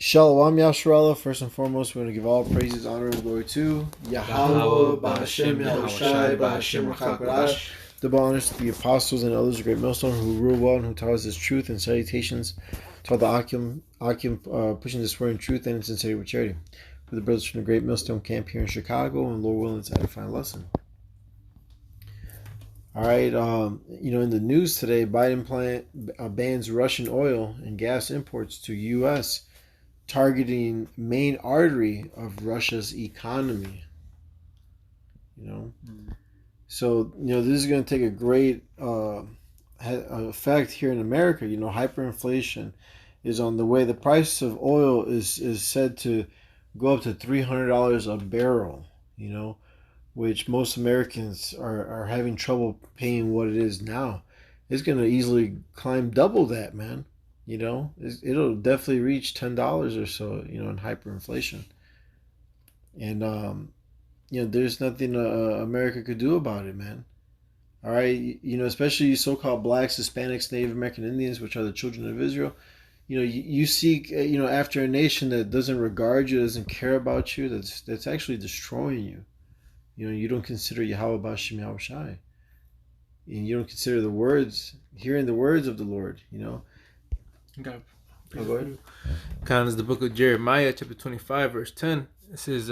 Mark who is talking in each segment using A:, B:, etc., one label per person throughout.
A: Shalom Yasharallah. First and foremost, we want to give all praises, honor, and glory to Yahweh, Ba'ashem, Yahushai, Ba'ashem, Rachakarash. Double honors to the apostles and others of Great Millstone who rule well and who taught us this truth, and salutations to all the Akim pushing this word in truth and in sincerity with charity. For the brothers from the Great Millstone camp here in Chicago, and Lord willing, it's edifying lesson. All right, in the news today, Biden bans Russian oil and gas imports to U.S., targeting main artery of Russia's economy. So this is going to take a great effect here in America. Hyperinflation is on the way. The price of oil is said to go up to $300 a barrel. Which most Americans are having trouble paying what it is now. It's going to easily climb double that, man. It'll definitely reach $10 or so, in hyperinflation. And, there's nothing America could do about it, man. All right. Especially you so-called blacks, Hispanics, Native American Indians, which are the children of Israel. You seek, after a nation that doesn't regard you, doesn't care about you, that's actually destroying you. You don't consider Yahweh Bashim Yahushai. And you don't consider hearing the words of the Lord,
B: Okay.
A: Go ahead.
B: Kind of the book of Jeremiah, chapter 25, verse 10. It says,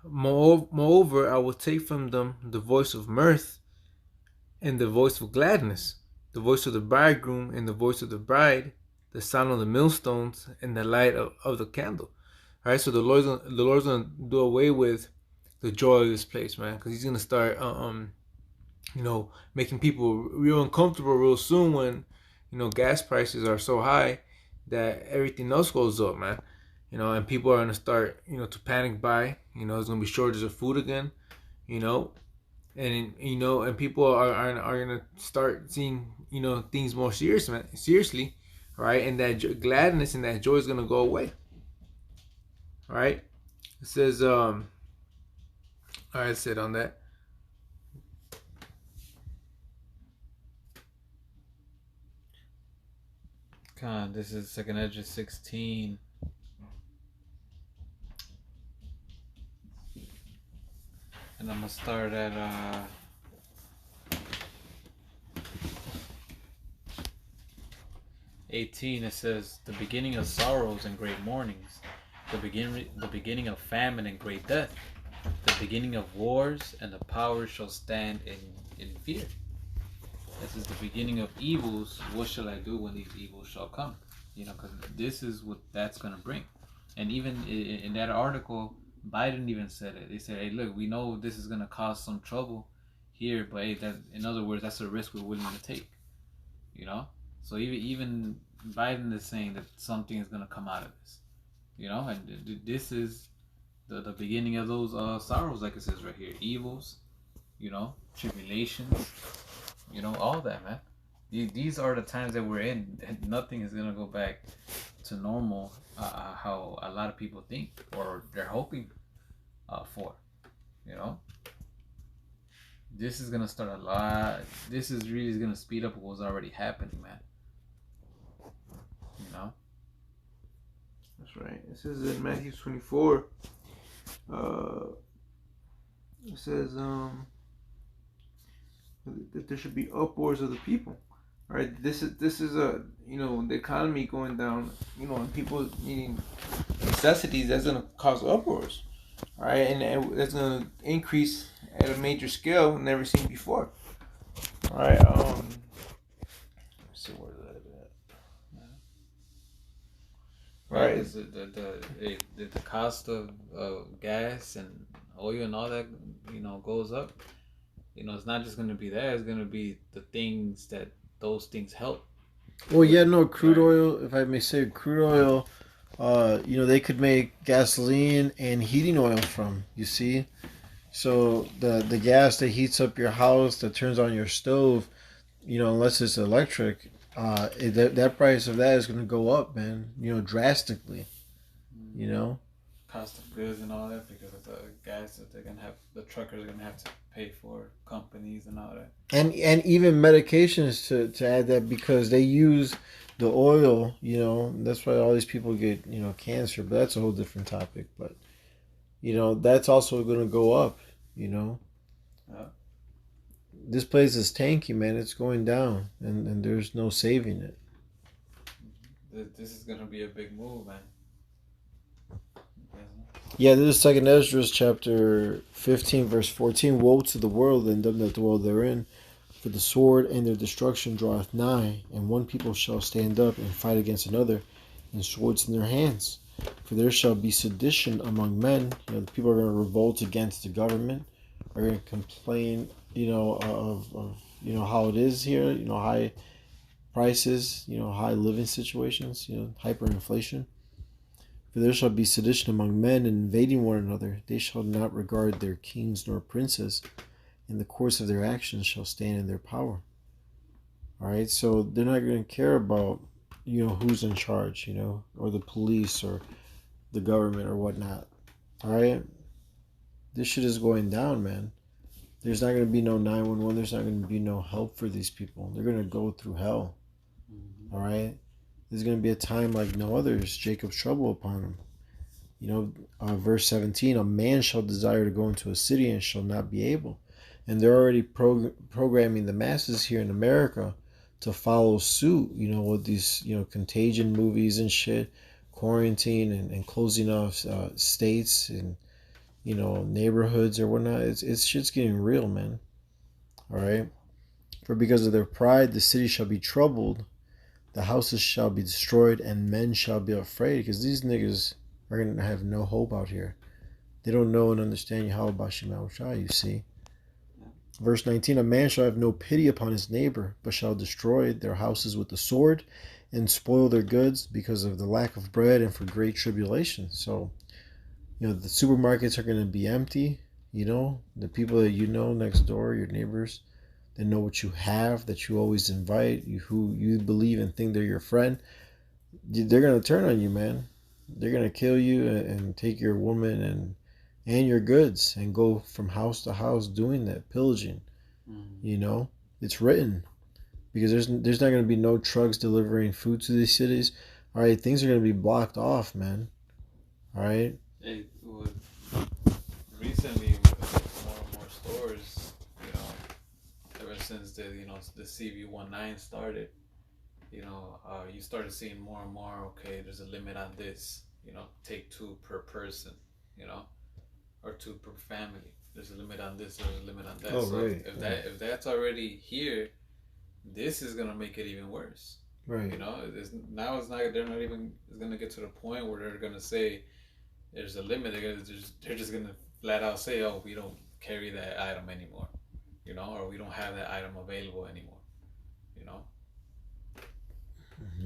B: Moreover, I will take from them the voice of mirth and the voice of gladness, the voice of the bridegroom and the voice of the bride, the sound of the millstones and the light of the candle. All right, so the Lord's gonna do away with the joy of this place, man, because He's gonna start, making people real uncomfortable real soon when, gas prices are so high that everything else goes up, man. And people are gonna start, to panic buy. There's gonna be shortages of food again, and people are gonna start seeing, things more seriously, right? And that gladness and that joy is gonna go away. All right. It says, all right, sit on that.
C: God, this is 2nd Esdras 16. And I'm going to start at 18. It says, the beginning of sorrows and great mournings, the beginning of famine and great death, the beginning of wars, and the powers shall stand in fear. This is the beginning of evils. What shall I do when these evils shall come? Because this is what that's going to bring. And even in that article, Biden even said it. They said, hey, look, we know this is going to cause some trouble here, but hey, in other words, that's a risk we're willing to take. So even Biden is saying that something is going to come out of this. And this is the beginning of those sorrows, like it says right here. Evils, tribulations, all that, man. These are the times that we're in. Nothing is going to go back to normal, how a lot of people think or they're hoping for. This is going to start a lot. This is really going to speed up what's already happening, man.
B: That's right. It says in Matthew 24, it says that there should be uproars of the people. All right, this is a the economy going down, and people needing necessities. That's gonna cause uproars. All right, and that's gonna increase at a major scale never seen before. All right, let's see where that at.
C: Right, the cost of gas and oil and all that, goes up. It's not just going to be that. It's going to be the things that those things help.
A: Well, yeah, no, crude oil, if I may say, crude oil, they could make gasoline and heating oil from, you see? So the gas that heats up your house, that turns on your stove, unless it's electric, that price of that is going to go up, man, drastically,
C: cost of goods and all that because of the gas that they're gonna have, the truckers are gonna have to pay for companies and all that.
A: And even medications to add that because they use the oil, that's why all these people get, cancer, but that's a whole different topic. But, that's also going to go up,
C: Yeah.
A: This place is tanky, man. It's going down, and there's no saving it.
C: This is gonna be a big move, man.
A: Yeah, this is 2nd Esdras chapter 15, verse 14. Woe to the world and them that dwell therein, for the sword and their destruction draweth nigh, and one people shall stand up and fight against another, and swords in their hands. For there shall be sedition among men. The people are going to revolt against the government, are going to complain, of how it is here, high prices, high living situations, hyperinflation. For there shall be sedition among men, and invading one another. They shall not regard their kings nor princes. In the course of their actions shall stand in their power. All right, so they're not going to care about, who's in charge, or the police or the government or whatnot. All right, this shit is going down, man. There's not going to be no 911. There's not going to be no help for these people. They're going to go through hell. All right, there's going to be a time like no others. Jacob's trouble upon him. Verse 17: a man shall desire to go into a city and shall not be able. And they're already programming the masses here in America to follow suit, with these, contagion movies and shit, quarantine and closing off states and, neighborhoods or whatnot. It's shit's getting real, man. All right. For because of their pride, the city shall be troubled, the houses shall be destroyed, and men shall be afraid, because these niggas are going to have no hope out here. They don't know and understand Yahweh Bashim Yahushua, you see. Verse 19, a man shall have no pity upon his neighbor, but shall destroy their houses with the sword and spoil their goods because of the lack of bread and for great tribulation. So, the supermarkets are going to be empty. The people that next door, your neighbors, they know what you have, that you always invite, who you believe and think they're your friend. They're going to turn on you, man. They're going to kill you and take your woman and your goods and go from house to house doing that, pillaging. It's written, because there's not going to be no trucks delivering food to these cities. All right, things are going to be blocked off, man. All right.
C: It would recently with more and more stores, ever since the CV19 started, you started seeing more and more. Okay, there's a limit on this. Take 2 per person. Or 2 per family. There's a limit on this. There's a limit on that.
A: Oh,
C: so
A: right.
C: If that's already here, this is gonna make it even worse.
A: Right.
C: It's not. They're not even gonna get to the point where they're gonna say there's a limit. They're just gonna flat out say, oh, we don't carry that item anymore. Or we don't have that item available anymore.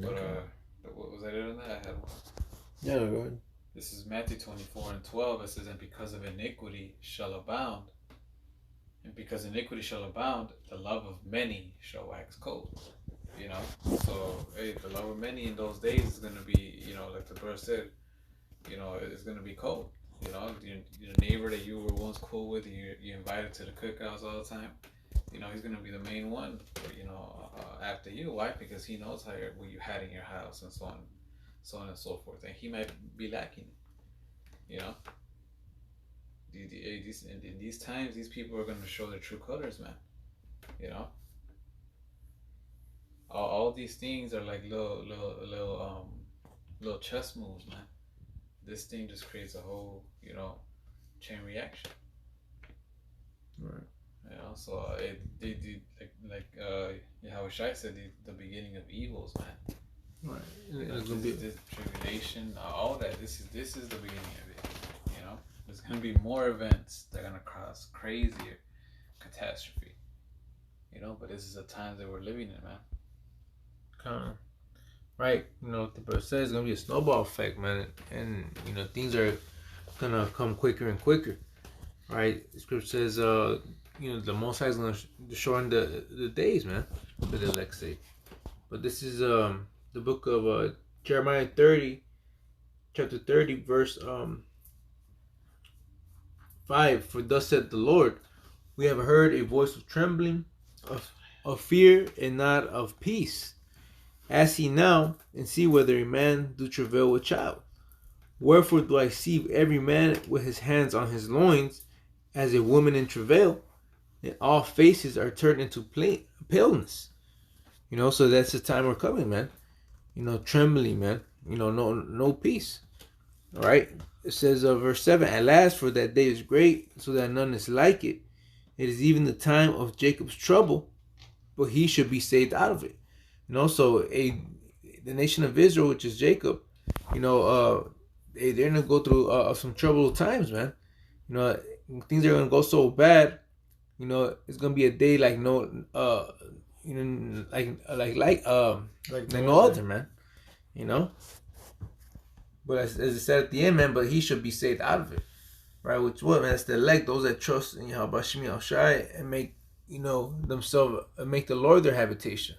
C: But what was I doing that? I had one.
A: Yeah, go ahead.
C: This is Matthew 24:12. It says, and because of iniquity shall abound. And because iniquity shall abound, the love of many shall wax cold. So, the love of many in those days is going to be, like the verse said, it's going to be cold. Your neighbor that you were once cool with, you invited to the cookouts all the time, he's going to be the main one, after you. Why? Because he knows what you had in your house and so on and so forth, and he might be lacking. In these times, these people are going to show their true colors, man. All these things are like little chess moves, man. This thing just creates a whole chain reaction.
A: Right.
C: So Yahweh Shai said, the beginning of evils, man.
A: Right.
C: This tribulation, all that. This is the beginning of it. There's gonna be more events that are gonna cause crazier catastrophe. But this is the times that we're living in, man.
B: Kind of. Right. The verse says it's gonna be a snowball effect, man, and things are gonna come quicker and quicker. Right. The scripture says, the Most High is gonna shorten the days, man, for the elect's sake. But this is the book of Jeremiah 30, chapter 30, verse 5, for thus said the Lord, we have heard a voice of trembling, of fear, and not of peace. Ask ye now, and see whether a man do travail with child. Wherefore do I see every man with his hands on his loins, as a woman in travail, and all faces are turned into paleness. So that's the time we're coming, man. Trembling, man. No peace. All right. It says, verse 7, at last, for that day is great, so that none is like it. It is even the time of Jacob's trouble, but he should be saved out of it. So the nation of Israel, which is Jacob, they're gonna go through some troubled times, man. Things are gonna go so bad. It's gonna be a day like no other, man. But as it said at the end, man, but he should be saved out of it, right? Which what, man? It's the elect, those that trust in Yahweh Shemi Al-Shai and make themselves, make the Lord their habitation.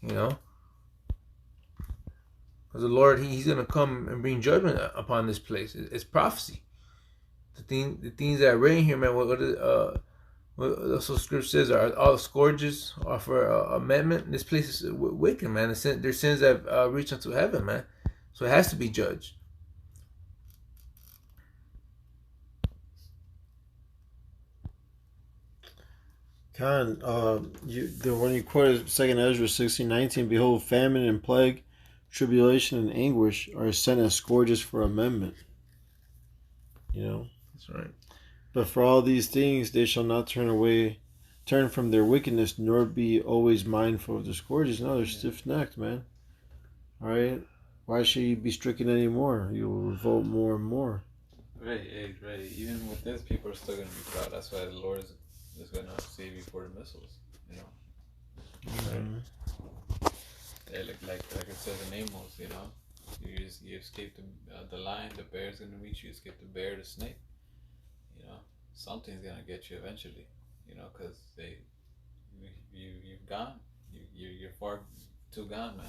B: Because the Lord, he's gonna come and bring judgment upon this place. It's prophecy. The things that are written here, man. What the scripture says are all the scourges are for amendment. This place is wicked, man. Their sins have reached unto heaven, man. So it has to be judged.
A: Khan, the one you quoted, 2 Ezra 16:19, behold, famine and plague, tribulation and anguish are sent as scourges for amendment.
B: That's right.
A: But for all these things they shall not turn from their wickedness, nor be always mindful of the scourges. No, they're stiff-necked, man. All right? Why should you be stricken anymore? You will revolt more and more.
C: Right. Even with this, people are still going to be proud. That's why the Lord is going to save you for the missiles.
A: Mm-hmm.
C: Like it says in Amos, you escape the lion, the bear's going to reach you. Escape the bear, the snake. Something's going to get you eventually. Because you've gone. You're far too gone, man.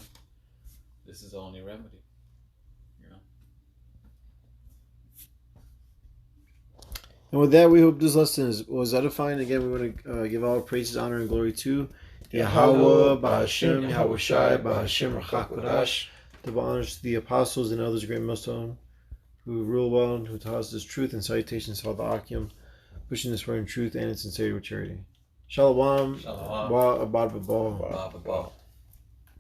C: This is the only remedy,
A: And with that, we hope this lesson was edifying. Again, we want to give all praises, honor, and glory to Yahweh, Ba'ashem, Yahweh Shai, Ba'ashem, Rachakodash. Double honors to the apostles and others, great Muslim, who rule well and who taught us this truth, and salutations to all the Akim, pushing this word in truth and in sincerity with charity. Shalom.
C: Shalom.
A: Wa abad babal.